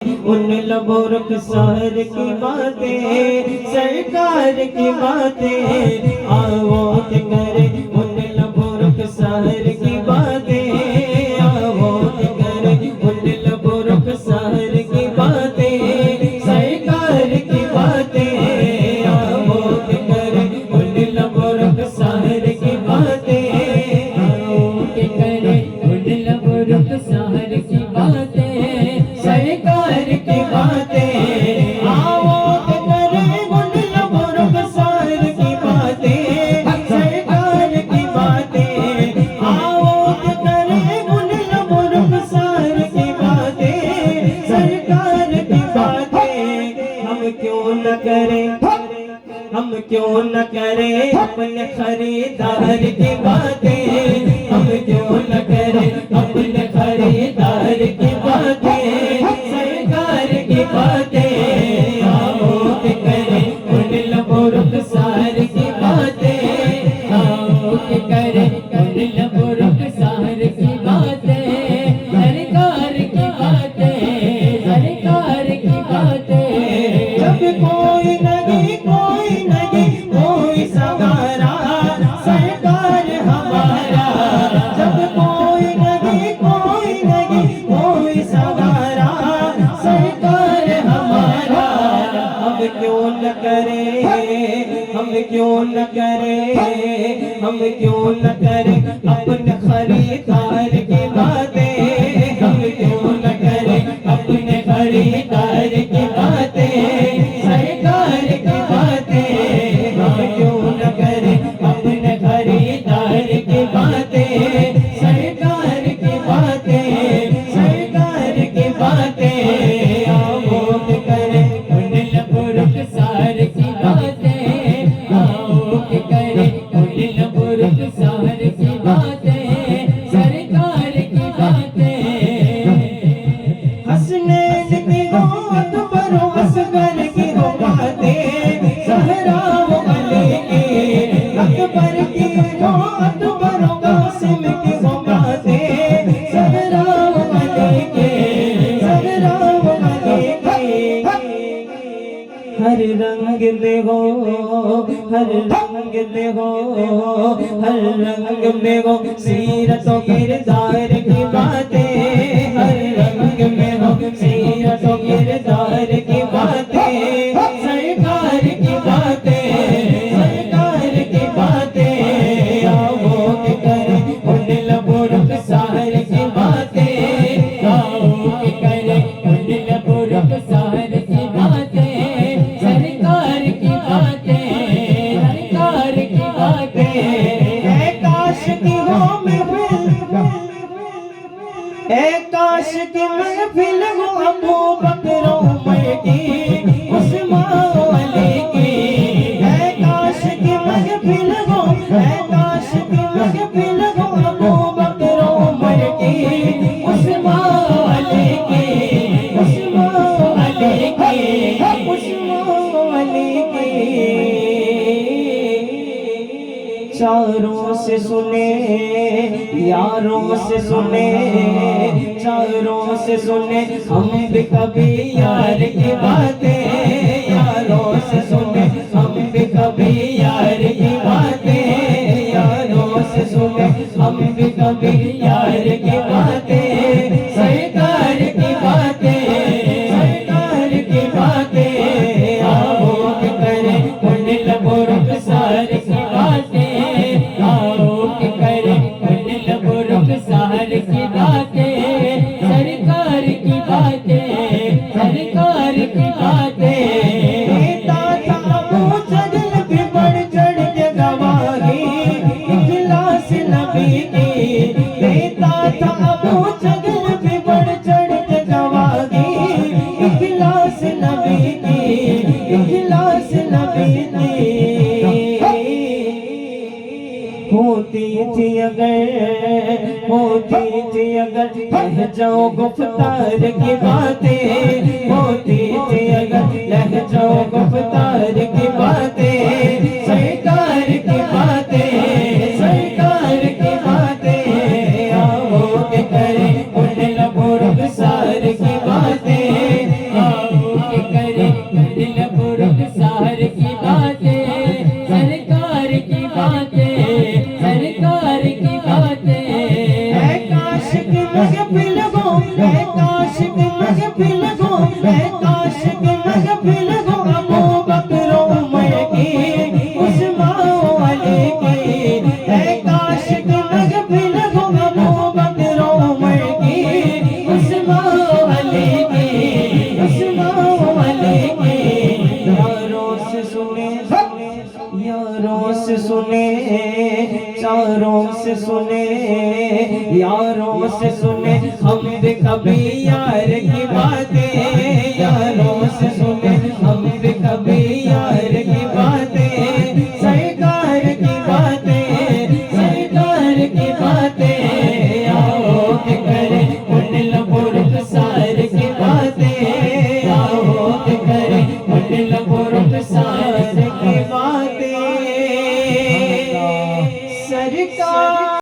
उन लबों रुखसार की बातें, सरकार की बातें, आओ के करे उन लबों रुखसार की बातें, आओ के करे उन लबों रुखसार की बातें, सरकार की बातें, आओ के करे उन लबों रुखसार की बातें, आओ के करे उन लबों रुखसार की बातें, सरकार की बातें, आओ के करे उन लबों रुखसार की बातें, सरकार की बातें, आओ के करे उन लबों रुखसार की बातें, सरकार की बातें। हम क्यों न करें, हम क्यों न करें अपने खरीदार की बातें, हम क्यों न करें अपने खरीदार की बातें, सरकार की बातें, आओ के करें उन लबों रुखसार की बातें, आओ के करें उन लबों रुखसार की बातें, सरकार की बातें, सरकार की बातें। जब कोई नहीं कोई सहारा, सरकार हमारा, जब कोई नहीं कोई सहारा, सरकार हमारा। हम क्यों न करें, हम क्यों न करें, हम क्यों न करें अपने खरीदार की बातें, हम क्यों न करें अपने खरीदार की बातें, सरकार की बातें, हम क्यों न करें अपने खरीदार की बातें, सरकार की बातें, सरकार की बातें, आओ के करें उन लबों रुखसार की बातें, आओ के करें उन लबों रुखसार की बातें, सरकार की बातें। हसनैन की हो अकबर असगर की हो बातें, ज़हरा व अली की, अकबर की हो अकबर कासिम की हो बातें, ज़हरा व अली की, ज़हरा व अली की। हर रंग में हो, हर रंग में हो, हर रंग में हो सीरत व किरदार की बातें, हर रंग में हो सीरत व किरदार की बातें, सरकार की बातें, सरकार की बातें, आओ के करें उन लबों रुखसार की बातें, आओ के करें उन लबों रुखसार की बातें, सरकार की बातें, सरकार की बातें। ऐ काश की हो महफिल, ऐ काश की महफिल हो अबू बकर उमर की, उस्मान अली की, ऐ काश की महफिल हो, ऐ काश की महफिल हो अबू बकर उमर की, उस्मान अली की, उस्मान अली की, उस्मान अली की। चारों से सुने यारों से सुने, चारों से सुने हम भी कभी यार की बातें, यारों से सुने हम भी कभी यार की बातें, यारों से सुने हम भी कभी यार की बातें, सरकार की बातें, सरकार की बातें, आओ के करें उन लबों रुखसार की बातें, आओ के करें उन लबों रुखसार की बातें, सरकार की बातें, सरकार की बातें। देता था अबू जहल भी बढ़ चढ़ के गवाही, इखलास नबी की, देता था अबू जहल भी बढ़ चढ़ के गवाही, इखलास नबी की, इखलास नबी की। होती थी अगर, होती थी अगर कह जाओ गुफ्तार की बातें, होती थी अगर कह जाओ गुफ्तार की बातें, सरकार की बातें, सरकार की बातें, आओ के करें उन लबों रुखसार की बातें, महफिल हो, है काश की महफिल हो अबू बकर उमर की, उस्मान अली की, है काश की महफिल हो अबू बकर उमर की, उस्मान अली की, उस्मान अली की। यारों से सुने, यारों से सुने, चारों से सुने, यारों से सुने हम भी कभी यार की बातें, यारों से सुने हम भी कभी यार की बातें, सरकार की बातें, सरकार की बातें, आओ के करें उन लबों रुखसार की बातें, आओ के करें उन लबों रुखसार की बातें। सरकार